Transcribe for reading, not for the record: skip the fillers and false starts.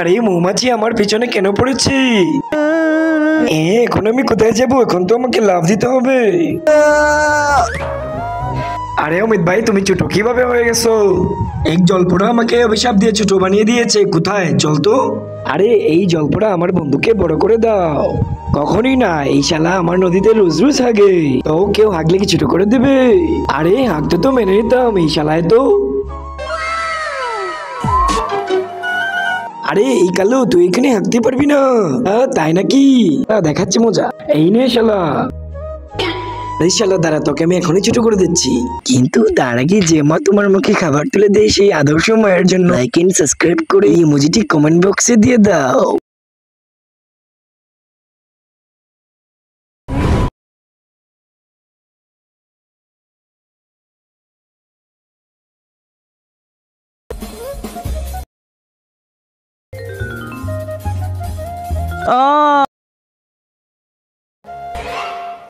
আরে মৌমাছি আমার পিছনে কেন পড়েছি? এখন আমি কোথায় যাবো? এখন তো আমাকে লাফ দিতে হবে। আরে অমিত ভাই, তুমি ছোট কিভাবে হয়ে গেছো? এই জলপোড়া আমাকে অভিশাপ দিয়ে ছোট বানিয়ে দিয়েছে। কোথায় জল তো? আরে এই জলপোড়া আমার বন্ধুকে বড় করে দাও। কখনই না, এই শালা আমার নদীতে রোজ রোজ হাগে। তো কেউ হাগলে কি ছোট করে দেবে? আরে হাগতে তো মেনে নিতাম, এই শালায় তো। আরে এই কালু, তুই এখানে হাঁটতে পারবি না? তাই নাকি? দেখাচ্ছি মজা। এই নে শালা। এই শালা দাঁড়া, তোকে আমি এখনই ছোট করে দিচ্ছি। কিন্তু তার আগে যে মা তোমার মুখে খাবার তুলে দেয়, সেই আদর্শ মায়ের জন্য লাইক এন্ড সাবস্ক্রাইব করে এই ইমোজিটি কমেন্ট বক্সে দিয়ে দাও।